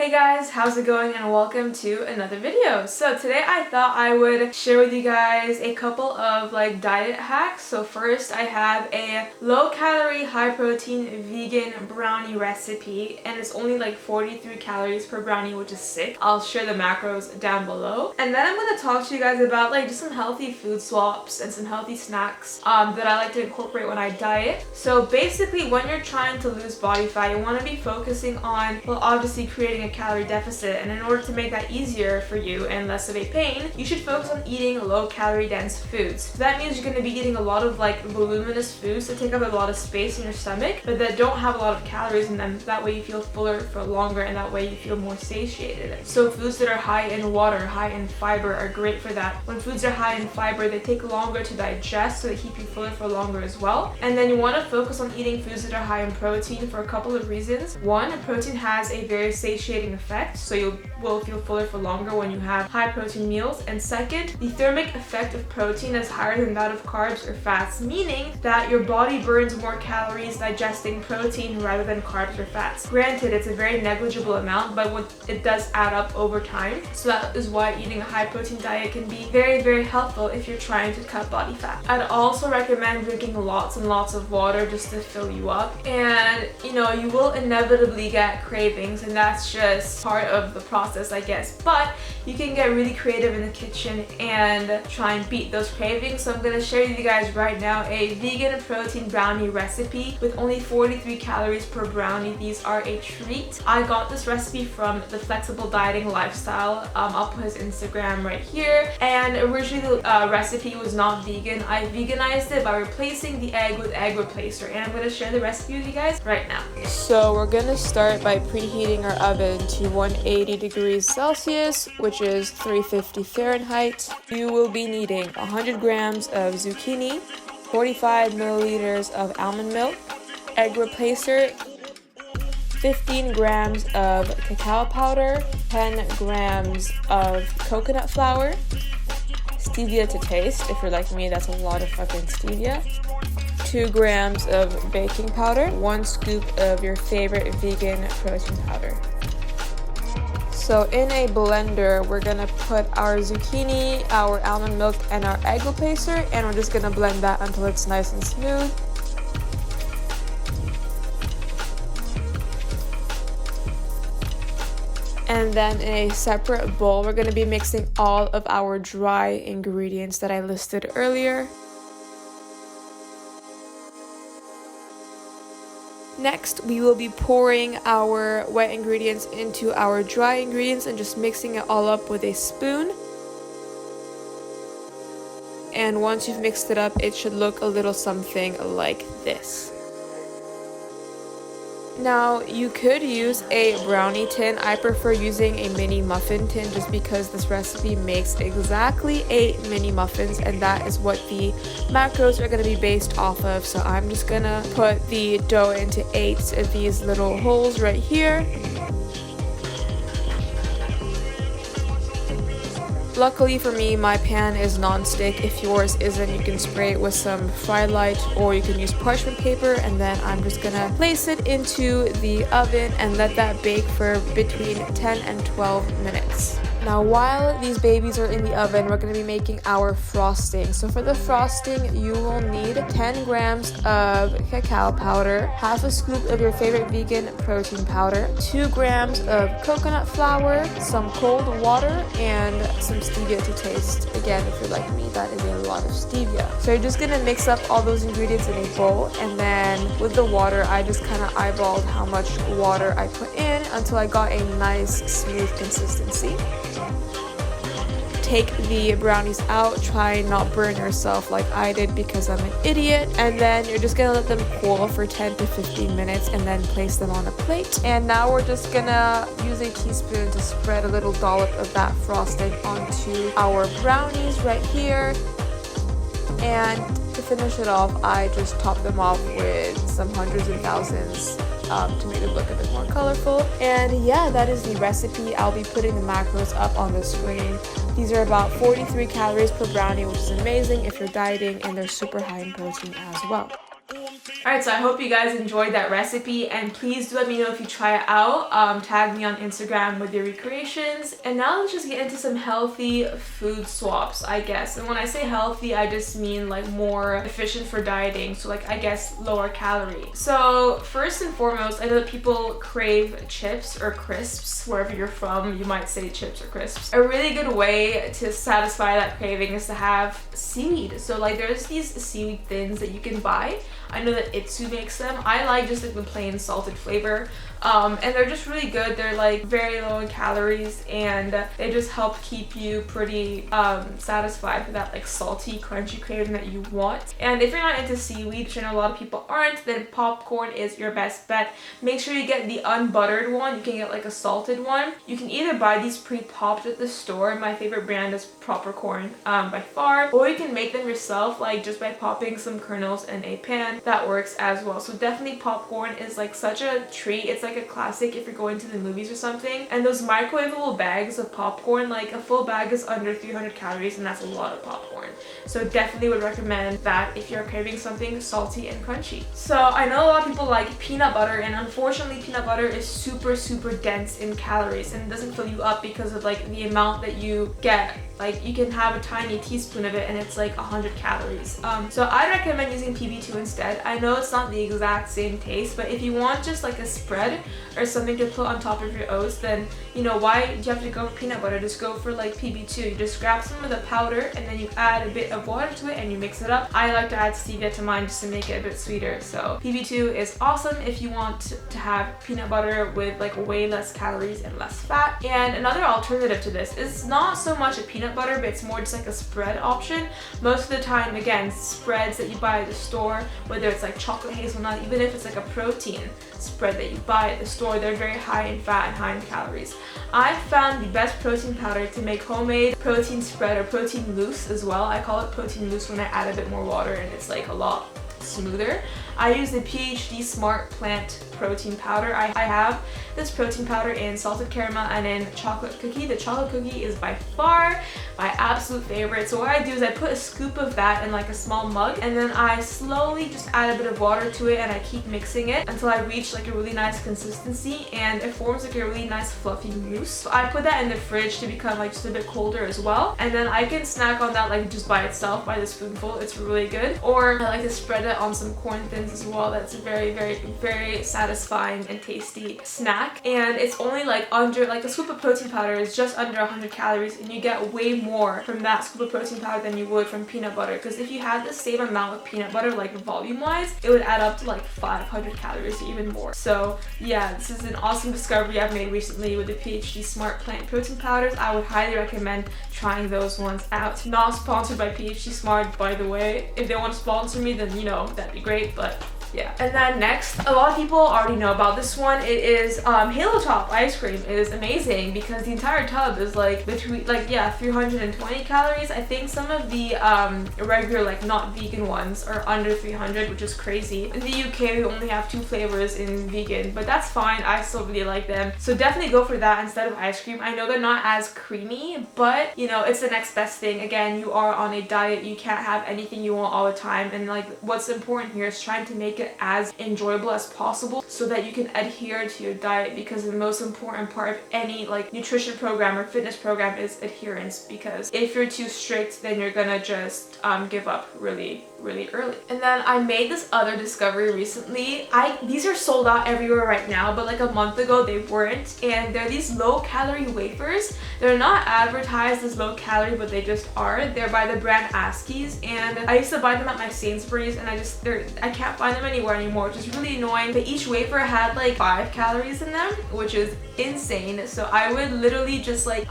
Hey guys, how's it going and welcome to another video. So today I thought I would share with you guys a couple of diet hacks. So first I have a low calorie, high protein vegan brownie recipe and it's only 43 calories per brownie, which is sick. I'll share the macros down below. And then I'm going to talk to you guys about just some healthy food swaps and some healthy snacks that I like to incorporate when I diet. So basically when you're trying to lose body fat, you want to be focusing on, well, obviously creating a calorie deficit, and in order to make that easier for you and less of a pain, you should focus on eating low calorie dense foods. So that means you're going to be eating a lot of voluminous foods that take up a lot of space in your stomach but that don't have a lot of calories in them. That way you feel fuller for longer and that way you feel more satiated. So foods that are high in water, high in fiber are great for that. When foods are high in fiber, they take longer to digest, so they keep you fuller for longer as well. And then you want to focus on eating foods that are high in protein for a couple of reasons. One, protein has a very satiating effect, so you will feel fuller for longer when you have high protein meals. And second, the thermic effect of protein is higher than that of carbs or fats, meaning that your body burns more calories digesting protein rather than carbs or fats. Granted, it's a very negligible amount, but it does add up over time. So that is why eating a high protein diet can be very, very helpful if you're trying to cut body fat. I'd also recommend drinking lots and lots of water just to fill you up. And you will inevitably get cravings, and that's just part of the process, I guess. But you can get really creative in the kitchen and try and beat those cravings. So I'm going to share with you guys right now a vegan protein brownie recipe with only 43 calories per brownie. These are a treat. I got this recipe from the Flexible Dieting Lifestyle. I'll put his Instagram right here. And originally the recipe was not vegan. I veganized it by replacing the egg with egg replacer, and I'm going to share the recipe with you guys right now. So we're going to start by preheating our oven to 180 degrees Celsius, which is 350 Fahrenheit. You will be needing 100 grams of zucchini, 45 milliliters of almond milk, egg replacer, 15 grams of cacao powder, 10 grams of coconut flour, stevia to taste. If you're like me, that's a lot of fucking stevia. 2 grams of baking powder, 1 scoop of your favorite vegan protein powder. So in a blender, we're gonna put our zucchini, our almond milk, and our egg replacer, and we're just gonna blend that until it's nice and smooth. And then in a separate bowl, we're gonna be mixing all of our dry ingredients that I listed earlier. Next, we will be pouring our wet ingredients into our dry ingredients and just mixing it all up with a spoon. And once you've mixed it up, it should look a little something like this. Now, you could use a brownie tin. I prefer using a mini muffin tin just because this recipe makes exactly 8 mini muffins, and that is what the macros are going to be based off of. So I'm just going to put the dough into 8 of these little holes right here. Luckily for me, my pan is non-stick. If yours isn't, you can spray it with some Fry Light or you can use parchment paper, and then I'm just gonna place it into the oven and let that bake for between 10 and 12 minutes. Now, while these babies are in the oven, we're going to be making our frosting. So for the frosting, you will need 10 grams of cacao powder, half a scoop of your favorite vegan protein powder, 2 grams of coconut flour, some cold water, and some stevia to taste. Again, if you're like me, that is a lot of stevia. So you're just going to mix up all those ingredients in a bowl, and then with the water, I just kind of eyeballed how much water I put in until I got a nice smooth consistency. Take the brownies out, try not burn yourself like I did because I'm an idiot, and then you're just gonna let them cool for 10 to 15 minutes and then place them on a plate. And now we're just gonna use a teaspoon to spread a little dollop of that frosting onto our brownies right here. And to finish it off, I just top them off with some hundreds and thousands to make it look a bit more colorful. And yeah, that is the recipe. I'll be putting the macros up on the screen. These are about 43 calories per brownie, which is amazing if you're dieting, and they're super high in protein as well. Alright, so I hope you guys enjoyed that recipe, and please do let me know if you try it out. Tag me on Instagram with your recreations. And now let's just get into some healthy food swaps, I guess. And when I say healthy, I just mean like more efficient for dieting, so like I guess lower calorie. So first and foremost, I know that people crave chips or crisps. Wherever you're from, you might say chips or crisps. A really good way to satisfy that craving is to have seaweed. So like there's these seaweed thins that you can buy. I know that Itsu makes them. I like just like the plain salted flavor. And they're just really good. They're like very low in calories, and they just help keep you pretty satisfied for that like salty, crunchy craving that you want. And if you're not into seaweed, which I know a lot of people aren't, then popcorn is your best bet. Make sure you get the unbuttered one. You can get like a salted one. You can either buy these pre-popped at the store. My favorite brand is Popcorn by far, or you can make them yourself, like just by popping some kernels in a pan. That works as well. So definitely popcorn is like such a treat. It's like a classic if you're going to the movies or something. And those microwavable bags of popcorn, like a full bag is under 300 calories, and that's a lot of popcorn. So definitely would recommend that if you're craving something salty and crunchy. So I know a lot of people like peanut butter, and unfortunately peanut butter is super dense in calories and doesn't fill you up because of like the amount that you get. Like you can have a tiny teaspoon of it and it's like 100 calories. So I recommend using PB2 instead. I know it's not the exact same taste, but if you want just like a spread or something to put on top of your oats, then you know, why do you have to go for peanut butter? Just go for like PB2. You just grab some of the powder and then you add a bit of water to it and you mix it up. I like to add stevia to mine just to make it a bit sweeter. So PB2 is awesome if you want to have peanut butter with like way less calories and less fat. And another alternative to this is not so much a peanut butter, but it's more just like a spread option. Most of the time, again, spreads that you buy at the store, whether it's like chocolate hazelnut, even if it's like a protein spread that you buy at the store, they're very high in fat and high in calories. I found the best protein powder to make homemade protein spread or protein mousse as well. I call it protein mousse when I add a bit more water and it's like a lot smoother. I use the PhD Smart Plant protein powder. I have this protein powder in salted caramel and in chocolate cookie. The chocolate cookie is by far my absolute favorite. So what I do is I put a scoop of that in like a small mug, and then I slowly just add a bit of water to it, and I keep mixing it until I reach like a really nice consistency, and it forms like a really nice fluffy mousse. So I put that in the fridge to become like just a bit colder as well, and then I can snack on that like just by itself, by the spoonful. It's really good. Or I like to spread it on some corn thins as well. That's a very satisfying and tasty snack, and it's only like under, like a scoop of protein powder is just under 100 calories, and you get way more from that scoop of protein powder than you would from peanut butter, because if you had the same amount of peanut butter, like volume wise, it would add up to like 500 calories or even more. So yeah, this is an awesome discovery I've made recently with the PhD Smart Plant protein powders. I would highly recommend trying those ones out. Not sponsored by PhD Smart, by the way. If they want to sponsor me, then you know, that'd be great, but yeah. And then next, a lot of people already know about this one. It is Halo Top ice cream. It is amazing because the entire tub is like between 320 calories. I think some of the regular like not vegan ones are under 300, which is crazy. In the UK we only have 2 flavors in vegan, but that's fine. I still really like them. So definitely go for that instead of ice cream. I know they're not as creamy, but you know, it's the next best thing. Again, you are on a diet. You can't have anything you want all the time, and like what's important here is trying to make it as enjoyable as possible so that you can adhere to your diet, because the most important part of any like nutrition program or fitness program is adherence, because if you're too strict, then you're gonna just give up really early. And then I made this other discovery recently. These are sold out everywhere right now, but like a month ago they weren't, and they're these low-calorie wafers. They're not advertised as low calorie, but they just are. They're by the brand Askies, and I used to buy them at my Sainsbury's, and I can't find them anywhere anymore, which is really annoying. But each wafer had like 5 calories in them, which is insane. So I would literally just like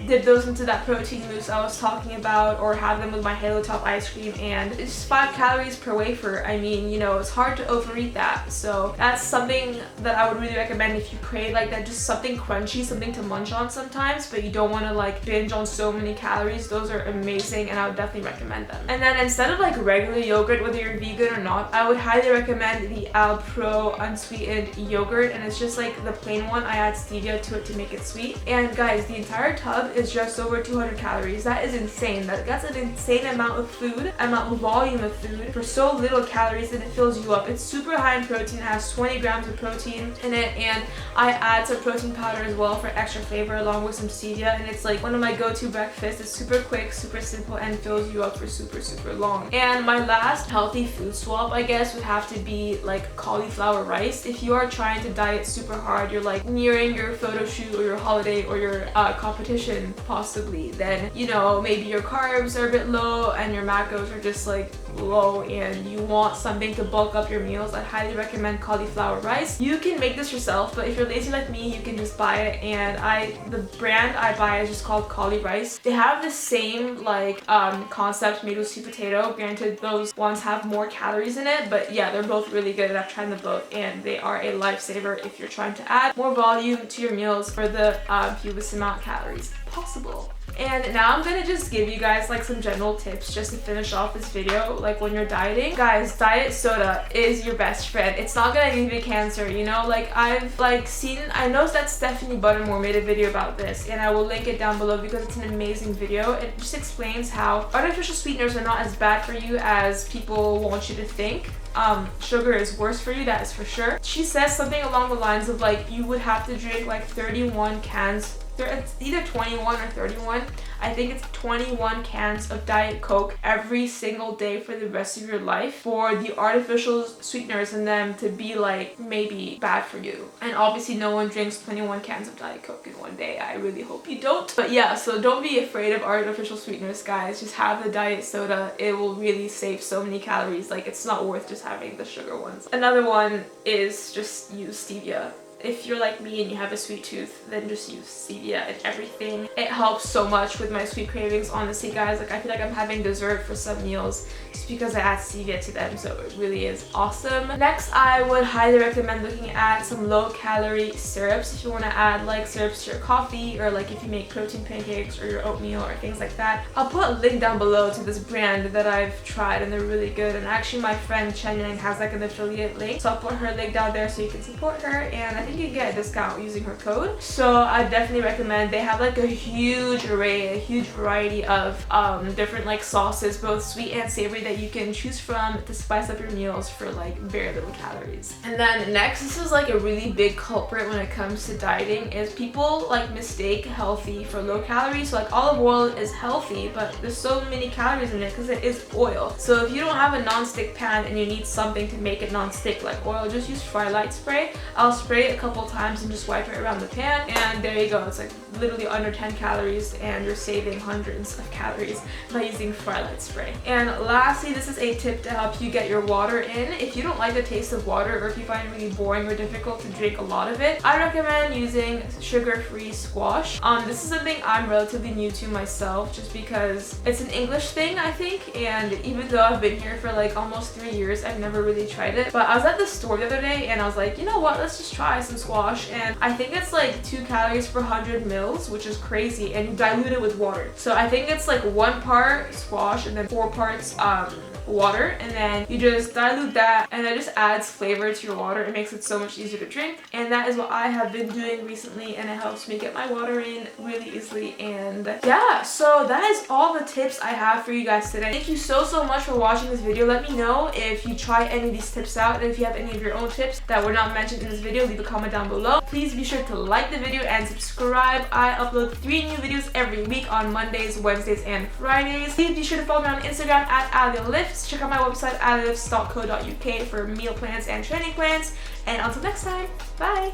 dip those into that protein mousse I was talking about, or have them with my Halo Top ice cream, and it's just 5 calories per wafer. I mean, you know, it's hard to overeat that. So that's something that I would really recommend if you crave like that, just something crunchy, something to munch on sometimes, but you don't want to like binge on so many calories. Those are amazing, and I would definitely recommend them. And then instead of like regular yogurt, whether you're vegan or not, I would highly recommend recommend the Alpro unsweetened yogurt, and it's just like the plain one. I add stevia to it to make it sweet. And guys, the entire tub is just over 200 calories. That is insane. That's an insane amount of food, volume of food for so little calories, and it fills you up. It's super high in protein. It has 20 grams of protein in it, and I add some protein powder as well for extra flavor along with some stevia, and it's like one of my go-to breakfasts. It's super quick, super simple, and fills you up for super long. And my last healthy food swap, I guess, would have to be like cauliflower rice. If you are trying to diet super hard, you're like nearing your photo shoot or your holiday or your competition possibly, then you know, maybe your carbs are a bit low and your macros are just like low and you want something to bulk up your meals, I highly recommend cauliflower rice. You can make this yourself, but if you're lazy like me, you can just buy it. And the brand I buy is just called Calorie Rice. They have the same like concept made with sweet potato. Granted, those ones have more calories in it, but yeah, they're both really good. I've tried them both, and they are a lifesaver if you're trying to add more volume to your meals for the fewest amount of calories possible. And now I'm gonna just give you guys like some general tips just to finish off this video. Like when you're dieting, guys, diet soda is your best friend. It's not gonna give you cancer, you know. Like I've like seen, I know that Stephanie Buttermore made a video about this, and I will link it down below because it's an amazing video. It just explains how artificial sweeteners are not as bad for you as people want you to think. Sugar is worse for you, that is for sure. She says something along the lines of like you would have to drink like 31 cans. It's either 21 or 31. I think it's 21 cans of Diet Coke every single day for the rest of your life for the artificial sweeteners in them to be like maybe bad for you. And obviously no one drinks 21 cans of Diet Coke in one day. I really hope you don't. But yeah, so don't be afraid of artificial sweeteners, guys. Just have the diet soda. It will really save so many calories. Like it's not worth just having the sugar ones. Another one is just use stevia. If you're like me and you have a sweet tooth, then just use stevia in everything. It helps so much with my sweet cravings, honestly, guys. Like I feel like I'm having dessert for some meals just because I add stevia to them, so it really is awesome. Next, I would highly recommend looking at some low-calorie syrups if you want to add like syrups to your coffee, or like if you make protein pancakes or your oatmeal or things like that. I'll put a link down below to this brand that I've tried, and they're really good. And actually my friend Chen Yang has like an affiliate link, so I'll put her link down there so you can support her, and I think you can get a discount using her code. So I definitely recommend. They have like a huge array, a huge variety of different like sauces, both sweet and savory, that you can choose from to spice up your meals for like very little calories. And then next, this is like a really big culprit when it comes to dieting, is people like mistake healthy for low calories. So like olive oil is healthy, but there's so many calories in it because it is oil. So if you don't have a non-stick pan and you need something to make it non-stick like oil, just use Frylight spray. I'll spray it a couple times and just wipe it around the pan, and there you go. It's like literally under 10 calories, and you're saving hundreds of calories by using Frylight spray. And lastly, this is a tip to help you get your water in. If you don't like the taste of water, or if you find it really boring or difficult to drink a lot of it, I recommend using sugar-free squash. This is something I'm relatively new to myself, just because it's an English thing, I think, and even though I've been here for like almost 3 years, I've never really tried it. But I was at the store the other day and I was like, you know what, let's just try some squash. And I think it's like 2 calories per 100 mils, which is crazy, and you dilute it with water. So I think it's like 1 part squash and then 4 parts water, and then you just dilute that, and it just adds flavor to your water. It makes it so much easier to drink, and that is what I have been doing recently, and it helps me get my water in really easily. And yeah, so that is all the tips I have for you guys today. Thank you so much for watching this video. Let me know if you try any of these tips out, and if you have any of your own tips that were not mentioned in this video, leave a comment down below. Please be sure to like the video and subscribe. I upload 3 new videos every week on Mondays, Wednesdays, and Fridays. Please be sure to follow me on Instagram at AliaLifts. Check out my website alilifts.co.uk for meal plans and training plans. And until next time, bye!